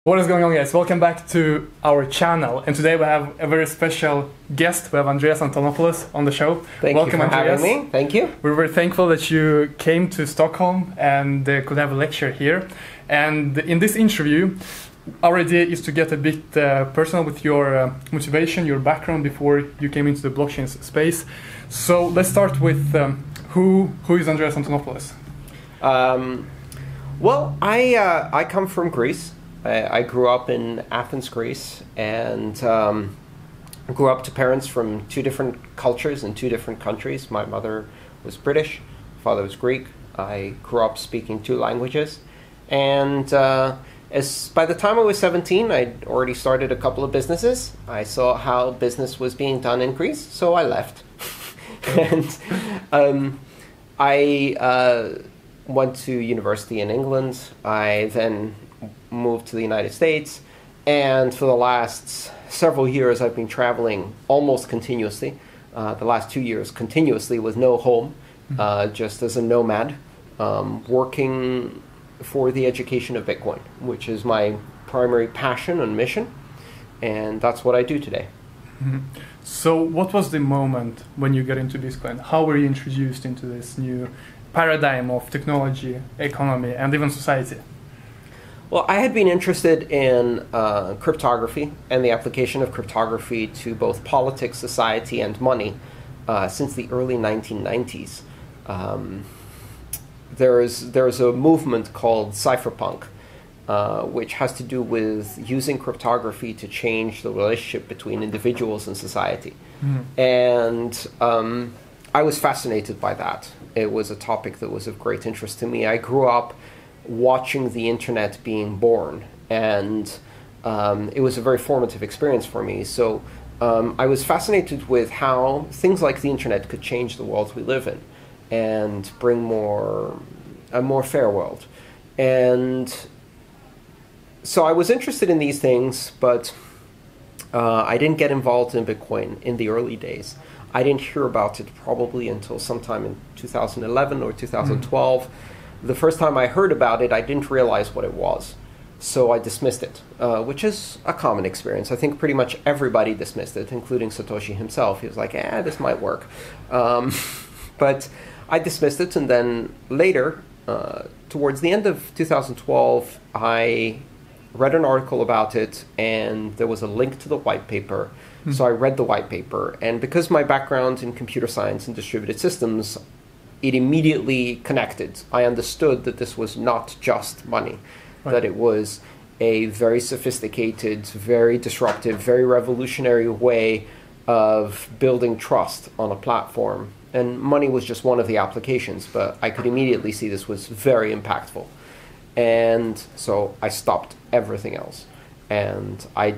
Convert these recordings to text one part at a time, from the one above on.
What is going on, guys? Welcome back to our channel, and today we have a very special guest. We have Andreas Antonopoulos on the show. Welcome, Andreas. Having me. Thank you. We're very thankful that you came to Stockholm and could have a lecture here. And in this interview, our idea is to get a bit personal with your motivation, your background before you came into the blockchain space. So let's start with who is Andreas Antonopoulos? Well, I come from Greece. I grew up in Athens, Greece, and grew up to parents from two different cultures in two different countries. My mother was British, my father was Greek. I grew up speaking two languages, and by the time I was 17, I'd already started a couple of businesses. I saw how business was being done in Greece, so I left. And I went to university in England. I then moved to the United States, and for the last several years I've been traveling almost continuously. The last 2 years continuously with no home, just as a nomad, working for the education of Bitcoin, which is my primary passion and mission, and that's what I do today. Mm-hmm. So what was the moment when you got into Bitcoin? How were you introduced into this new paradigm of technology, economy, and even society? Well, I had been interested in cryptography and the application of cryptography to both politics, society, and money since the early 1990s. There's a movement called cypherpunk, which has to do with using cryptography to change the relationship between individuals and society. Mm-hmm. And I was fascinated by that. It was a topic that was of great interest to me. I grew up watching the internet being born, and it was a very formative experience for me. So I was fascinated with how things like the internet could change the world we live in and bring a more fair world. And so I was interested in these things, but I didn't get involved in Bitcoin in the early days. I didn't hear about it probably until sometime in 2011 or 2012. The first time I heard about it, I didn't realize what it was. So I dismissed it, which is a common experience. I think pretty much everybody dismissed it, including Satoshi himself. He was like, this might work. But I dismissed it, and then later, towards the end of 2012, I read an article about it, and there was a link to the white paper. Mm-hmm. So I read the white paper, and because my background in computer science and distributed systems, it immediately connected. I understood that this was not just money, right, that it was a very sophisticated, very disruptive, very revolutionary way of building trust on a platform. And money was just one of the applications, but I could immediately see this was very impactful. And so I stopped everything else, and I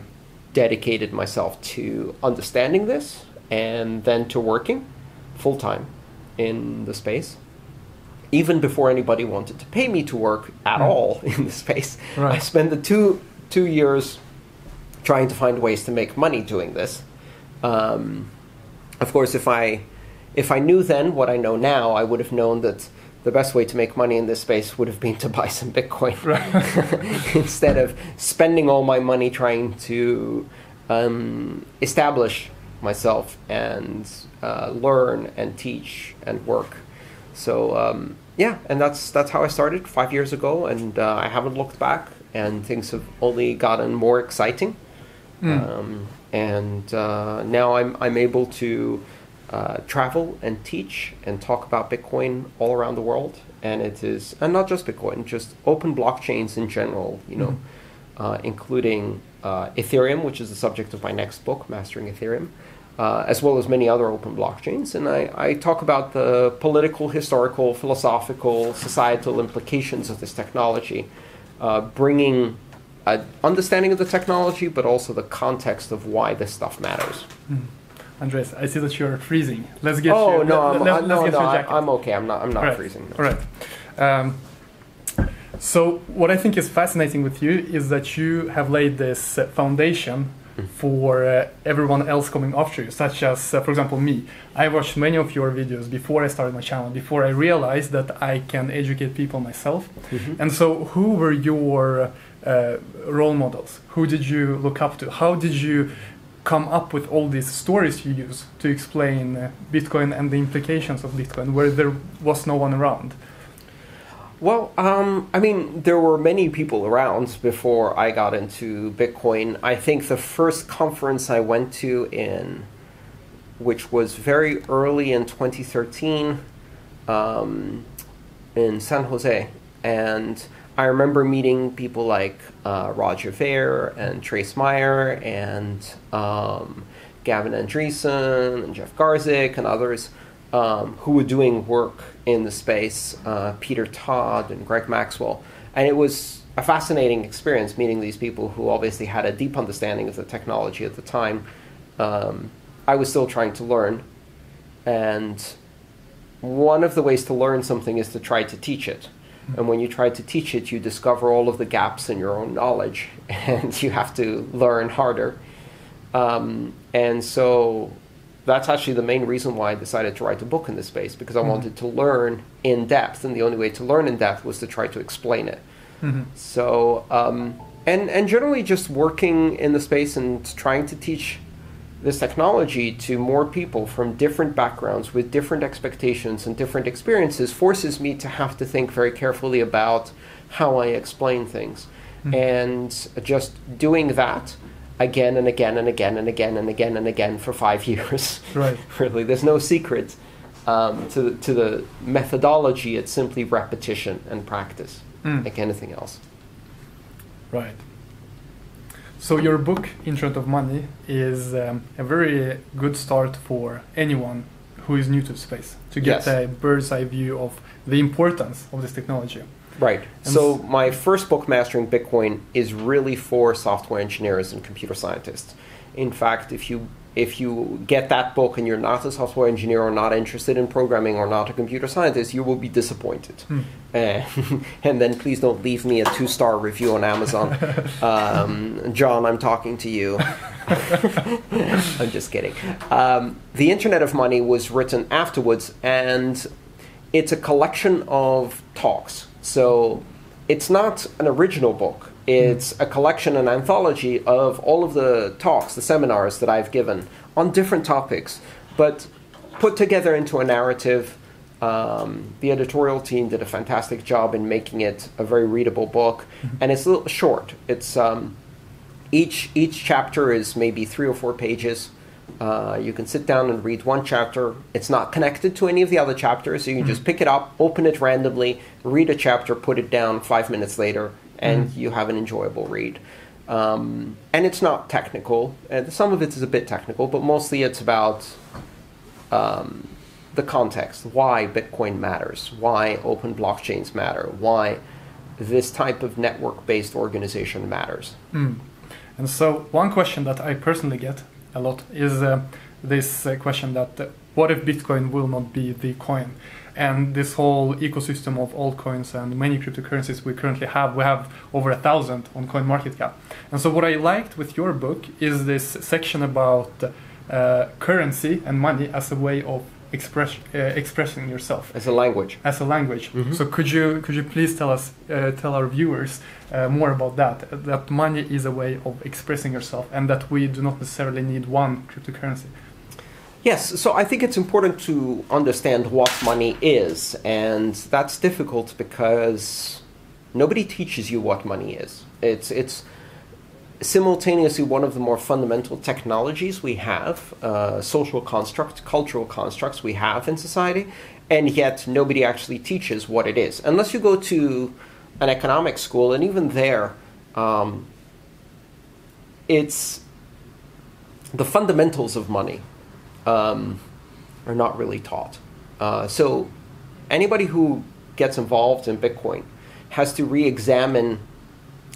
dedicated myself to understanding this and then to working full-time in the space, even before anybody wanted to pay me to work at all in the space. Right. I spent the two years trying to find ways to make money doing this. Of course, if I knew then what I know now, I would have known that the best way to make money in this space would have been to buy some Bitcoin, right, instead of spending all my money trying to establish myself and learn and teach and work. So and that's how I started 5 years ago, and I haven't looked back, and things have only gotten more exciting. And now I'm able to travel and teach and talk about Bitcoin all around the world, and not just Bitcoin, just open blockchains in general, including Ethereum, which is the subject of my next book, Mastering Ethereum, as well as many other open blockchains. And I talk about the political, historical, philosophical, societal implications of this technology, bringing an understanding of the technology, but also the context of why this stuff matters. Andreas, I see that you're freezing. Let's get I'm okay. I'm not right. freezing. No. All right. So what I think is fascinating with you is that you have laid this foundation for everyone else coming after you, such as, for example, me. I watched many of your videos before I started my channel, before I realized that I can educate people myself. And so who were your role models? Who did you look up to? How did you come up with all these stories you use to explain Bitcoin and the implications of Bitcoin, where there was no one around? Well, I mean, there were many people around before I got into Bitcoin. I think the first conference I went to which was very early in 2013, in San Jose, and I remember meeting people like Roger Ver and Trace Meyer and Gavin Andreessen and Jeff Garzik and others who were doing work in the space, Peter Todd and Greg Maxwell. And it was a fascinating experience meeting these people who obviously had a deep understanding of the technology at the time. I was still trying to learn. And one of the ways to learn something is to try to teach it. And when you try to teach it, you discover all of the gaps in your own knowledge, and you have to learn harder. And so that's actually the main reason why I decided to write a book in this space, because I wanted to learn in depth, and the only way to learn in depth was to try to explain it. So, and generally just working in the space and trying to teach this technology to more people from different backgrounds with different expectations and different experiences forces me to have to think very carefully about how I explain things. And just doing that again and again and again and again and again and again for 5 years. Right. Really, there's no secret to the methodology. It's simply repetition and practice, like anything else. Right. So your book, Internet of Money, is a very good start for anyone who is new to the space to get a bird's eye view of the importance of this technology. Right. And so my first book, Mastering Bitcoin, is really for software engineers and computer scientists. In fact, if you get that book and you're not a software engineer or not interested in programming or not a computer scientist, you will be disappointed. And then please don't leave me a 2-star review on Amazon. John, I'm talking to you. I'm just kidding. The Internet of Money was written afterwards, and it's a collection of talks. So it's not an original book. It's a collection, an anthology of all of the talks, the seminars that I've given on different topics, but put together into a narrative. The editorial team did a fantastic job in making it a very readable book, and it's a little short. It's each chapter is maybe 3 or 4 pages. You can sit down and read one chapter. It's not connected to any of the other chapters, so you can just pick it up, open it randomly, read a chapter, put it down 5 minutes later, and you have an enjoyable read. And it's not technical. Some of it is a bit technical, but mostly it's about the context, why Bitcoin matters, why open blockchains matter, why this type of network-based organization matters. And so one question that I personally get a lot is this question that what if Bitcoin will not be the coin? And this whole ecosystem of altcoins and many cryptocurrencies we currently have, we have over 1,000 on CoinMarketCap. And so what I liked with your book is this section about currency and money as a way of expressing yourself. As a language. As a language. So could you please tell our viewers more about that? That money is a way of expressing yourself, and that we do not necessarily need one cryptocurrency. Yes, so I think it's important to understand what money is, and that's difficult because nobody teaches you what money is. It's simultaneously one of the more fundamental technologies we have, social constructs, cultural constructs we have in society, and yet nobody actually teaches what it is. Unless you go to an economics school, and even there, it's the fundamentals of money are not really taught. So anybody who gets involved in Bitcoin has to re-examine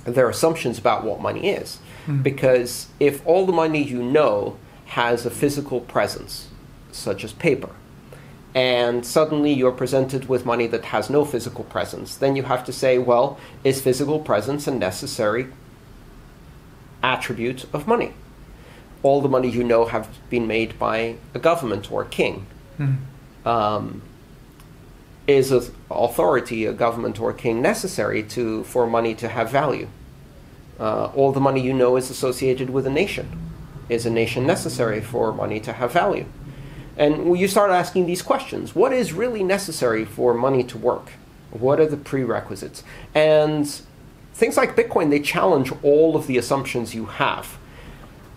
their assumptions about what money is. Because if all the money you know has a physical presence, such as paper, and suddenly you're presented with money that has no physical presence, then you have to say, well, is physical presence a necessary attribute of money? All the money you know have been made by a government or a king. Is authority, a government or a king, necessary for money to have value? All the money you know is associated with a nation. Is a nation necessary for money to have value? And you start asking these questions. What is really necessary for money to work? What are the prerequisites? And things like Bitcoin, they challenge all of the assumptions you have.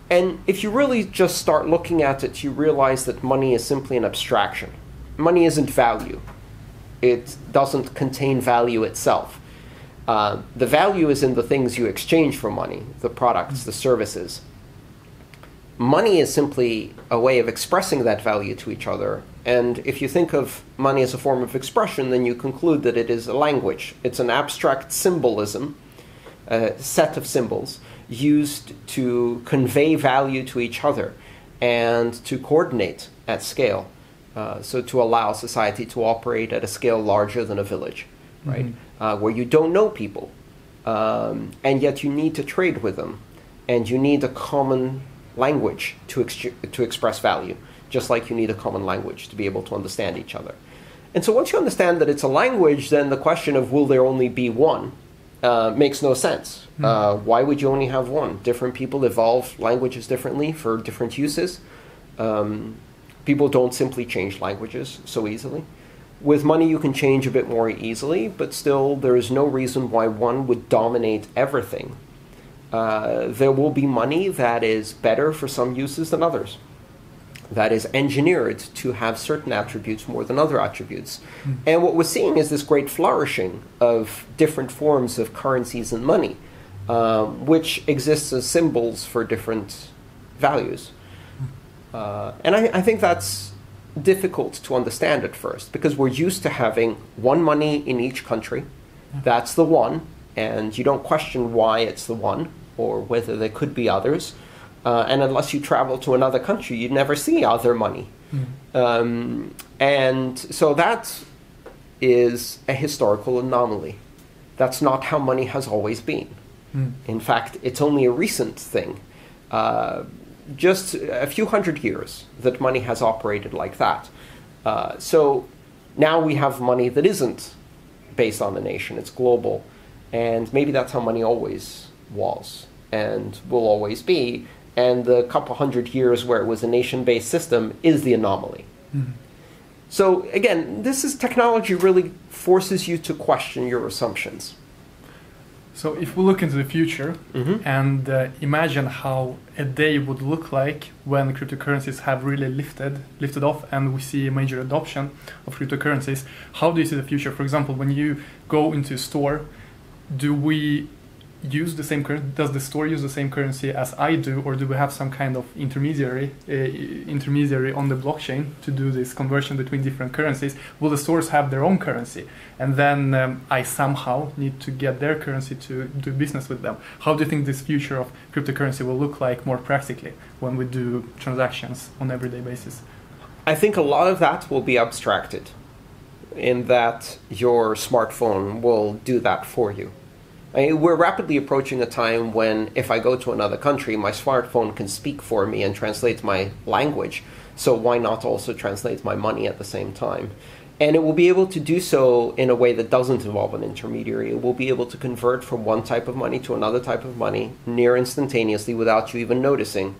And if you really just start looking at it, you realize that money is simply an abstraction. Money isn't value. It doesn't contain value itself. The value is in the things you exchange for money, the products, the services. Money is simply a way of expressing that value to each other. And if you think of money as a form of expression, then you conclude that it is a language. It's an abstract symbolism, a set of symbols used to convey value to each other and to coordinate at scale. So to allow society to operate at a scale larger than a village, right? Where you don't know people, and yet you need to trade with them, and you need a common language to express value, just like you need a common language to be able to understand each other. And so once you understand that it's a language, then the question of will there only be one makes no sense. Why would you only have one? Different people evolve languages differently for different uses. People don't simply change languages so easily. With money, you can change a bit more easily, but still there is no reason why one would dominate everything. There will be money that is better for some uses than others, that is engineered to have certain attributes more than other attributes. And what we're seeing is this great flourishing of different forms of currencies and money, which exists as symbols for different values. And I think that's difficult to understand at first, because we're used to having one money in each country. That's the one, and you don't question why it's the one, or whether there could be others. And unless you travel to another country, you'd never see other money. And so that is a historical anomaly. That's not how money has always been. In fact, it's only a recent thing. Just a few hundred years that money has operated like that. So now we have money that isn't based on a nation, it's global. And maybe that's how money always was and will always be. And the couple hundred years where it was a nation-based system is the anomaly. So again, this is technology really forces you to question your assumptions. So if we look into the future and imagine how a day would look like when cryptocurrencies have really lifted off and we see a major adoption of cryptocurrencies, how do you see the future? For example, when you go into a store, do we use the same currency? Does the store use the same currency as I do, or do we have some kind of intermediary on the blockchain to do this conversion between different currencies? Will the stores have their own currency, and then I somehow need to get their currency to do business with them? How do you think this future of cryptocurrency will look like more practically when we do transactions on an everyday basis? I think a lot of that will be abstracted, in that your smartphone will do that for you. We're rapidly approaching a time when if I go to another country, my smartphone can speak for me and translate my language. So why not also translate my money at the same time? And it will be able to do so in a way that doesn't involve an intermediary. It will be able to convert from one type of money to another type of money near instantaneously without you even noticing.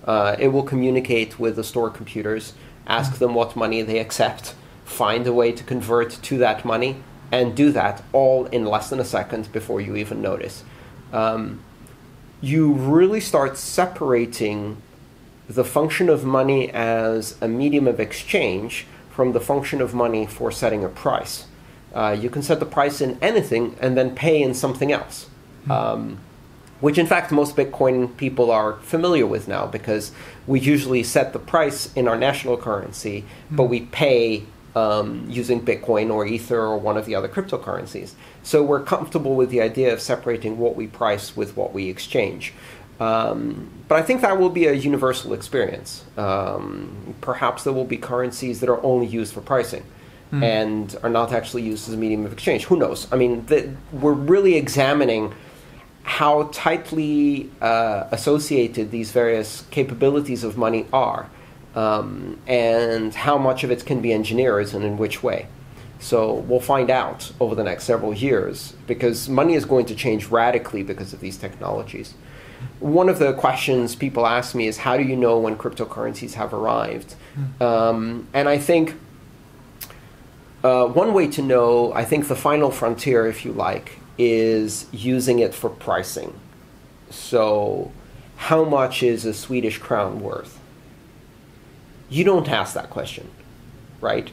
It will communicate with the store computers, ask them what money they accept, find a way to convert to that money, and do that all in less than a second before you even notice. You really start separating the function of money as a medium of exchange from the function of money for setting a price. You can set the price in anything and then pay in something else, which in fact most Bitcoin people are familiar with now, because we usually set the price in our national currency, but we pay using Bitcoin or Ether or one of the other cryptocurrencies. So we're comfortable with the idea of separating what we price with what we exchange. But I think that will be a universal experience. Perhaps there will be currencies that are only used for pricing and are not actually used as a medium of exchange. Who knows? I mean, we're really examining how tightly associated these various capabilities of money are. And how much of it can be engineered and in which way. So we'll find out over the next several years, because money is going to change radically because of these technologies. One of the questions people ask me is, how do you know when cryptocurrencies have arrived? And I think one way to know, I think the final frontier, if you like, is using it for pricing. So how much is a Swedish crown worth? You don't ask that question, right?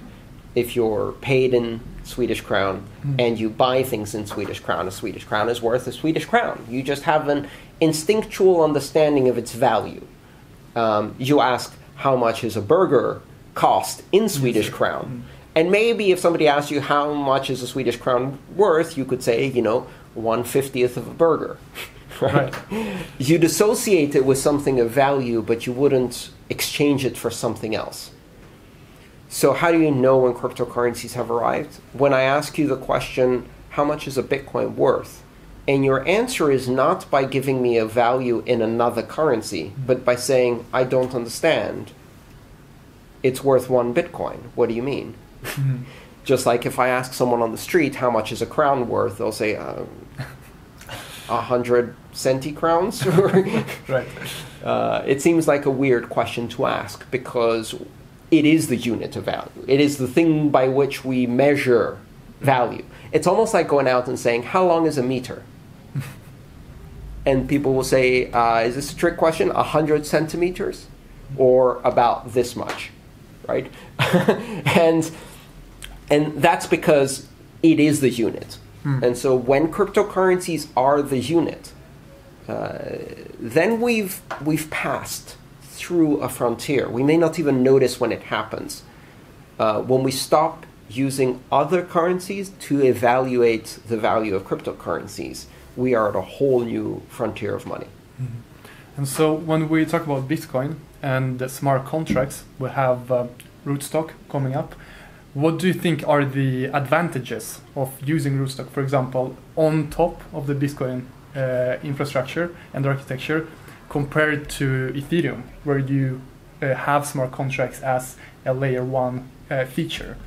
If you're paid in Swedish crown and you buy things in Swedish crown, a Swedish crown is worth a Swedish crown. You just have an instinctual understanding of its value. You ask, how much is a burger cost in Swedish crown? And maybe if somebody asks you how much is a Swedish crown worth, you could say, 1/50th of a burger. Right? You'd associate it with something of value, but you wouldn't exchange it for something else. So how do you know when cryptocurrencies have arrived? When I ask you the question, how much is a Bitcoin worth? And your answer is not by giving me a value in another currency, but by saying, I don't understand. It's worth 1 Bitcoin. What do you mean? Just like if I ask someone on the street, how much is a crown worth? They'll say, 100 centi crowns. Right. It seems like a weird question to ask, because it is the unit of value. It is the thing by which we measure value. It's almost like going out and saying, how long is a meter? And people will say, is this a trick question? 100 centimeters? Or about this much, right? and that's because it is the unit. And so when cryptocurrencies are the unit, then we've passed through a frontier. We may not even notice when it happens. When we stop using other currencies to evaluate the value of cryptocurrencies, we are at a whole new frontier of money. And so when we talk about Bitcoin and the smart contracts, we have Rootstock coming up. What do you think are the advantages of using Rootstock, for example, on top of the Bitcoin infrastructure and architecture, compared to Ethereum, where you have smart contracts as a layer 1 feature?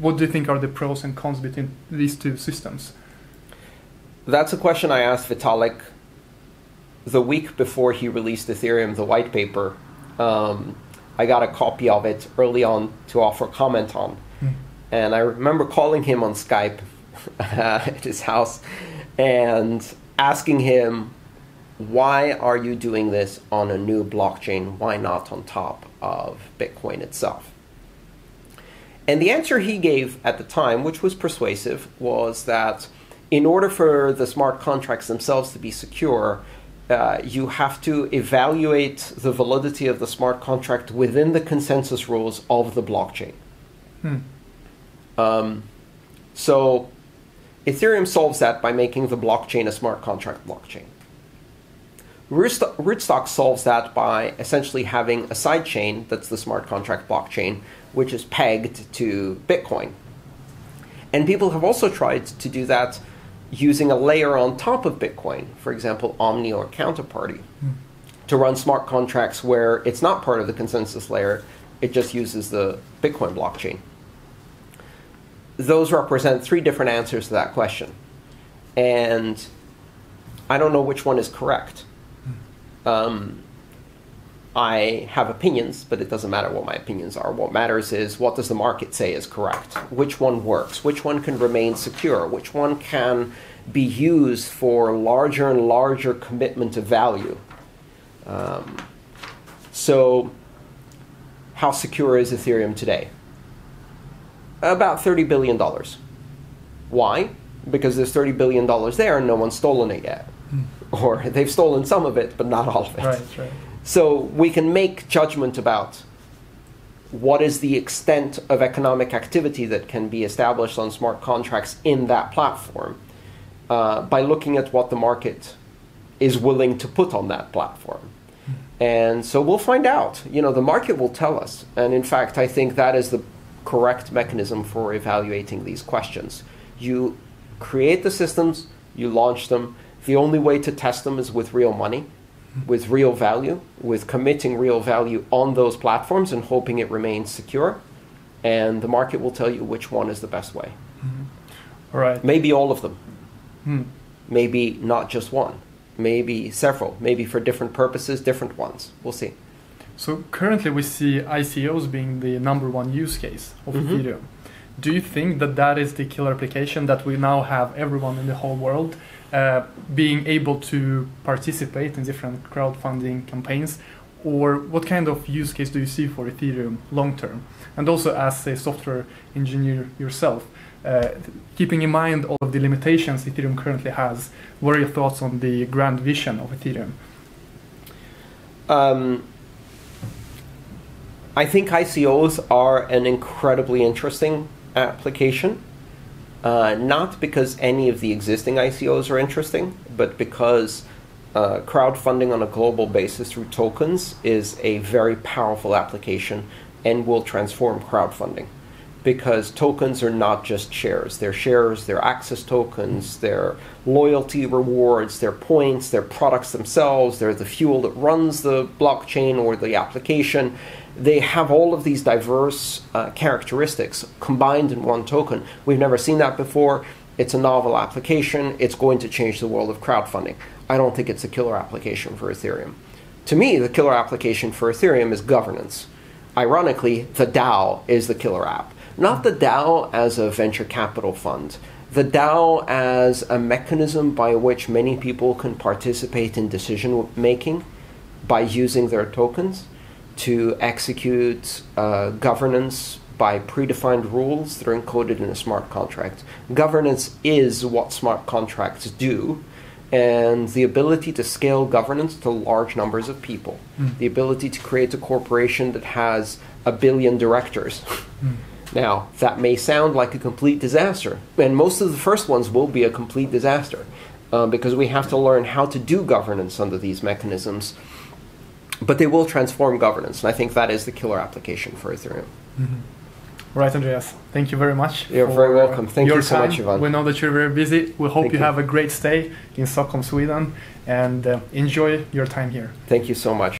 What do you think are the pros and cons between these two systems? That's a question I asked Vitalik the week before he released Ethereum, the white paper. I got a copy of it early on to offer comment on. And I remember calling him on Skype at his house and asking him, why are you doing this on a new blockchain? Why not on top of Bitcoin itself? And the answer he gave at the time, which was persuasive, was that in order for the smart contracts themselves to be secure, you have to evaluate the validity of the smart contract within the consensus rules of the blockchain. So Ethereum solves that by making the blockchain a smart contract blockchain. Rootstock solves that by essentially having a sidechain that's the smart contract blockchain, which is pegged to Bitcoin. And people have also tried to do that using a layer on top of Bitcoin, for example, Omni or Counterparty, to run smart contracts where it's not part of the consensus layer, it just uses the Bitcoin blockchain. Those represent 3 different answers to that question. And I don't know which one is correct. I have opinions, but it doesn't matter what my opinions are. What matters is, what does the market say is correct? Which one works? Which one can remain secure? Which one can be used for larger and larger commitment of value? So how secure is Ethereum today? About $30 billion. Why? Because there's $30 billion there and no one's stolen it yet. Or they've stolen some of it, but not all of it. Right. So we can make judgment about what is the extent of economic activity that can be established on smart contracts in that platform by looking at what the market is willing to put on that platform. And so we'll find out. The market will tell us. And in fact, I think that is the correct mechanism for evaluating these questions. You create the systems, you launch them. The only way to test them is with real money, with real value, with committing real value on those platforms and hoping it remains secure. and the market will tell you which one is the best way. All right. Maybe all of them. Maybe not just one. Maybe several. Maybe for different purposes, different ones. We'll see. So currently we see ICOs being the #1 use case of Ethereum. Do you think that that is the killer application, that we now have everyone in the whole world being able to participate in different crowdfunding campaigns? Or what kind of use case do you see for Ethereum long term? And also as a software engineer yourself, keeping in mind all of the limitations Ethereum currently has, what are your thoughts on the grand vision of Ethereum? I think ICOs are an incredibly interesting application, not because any of the existing ICOs are interesting, but because crowdfunding on a global basis through tokens is a very powerful application and will transform crowdfunding. Because tokens are not just shares. They're access tokens, they're loyalty rewards, they're points, they're products themselves, they're the fuel that runs the blockchain or the application. They have all of these diverse characteristics combined in one token. We've never seen that before. It's a novel application. It's going to change the world of crowdfunding. I don't think it's a killer application for Ethereum. To me, the killer application for Ethereum is governance. Ironically, the DAO is the killer app. Not the DAO as a venture capital fund. The DAO as a mechanism by which many people can participate in decision making by using their tokens to execute governance by predefined rules that are encoded in a smart contract. Governance is what smart contracts do, and the ability to scale governance to large numbers of people, the ability to create a corporation that has 1 billion directors. Now, that may sound like a complete disaster, and most of the first ones will be a complete disaster because we have to learn how to do governance under these mechanisms, but they will transform governance, and I think that is the killer application for Ethereum. Right, Andreas. Thank you very much. You're very welcome. Thank you so much, Ivan. We know that you're very busy. We hope you have a great stay in Stockholm, Sweden, and enjoy your time here. Thank you so much.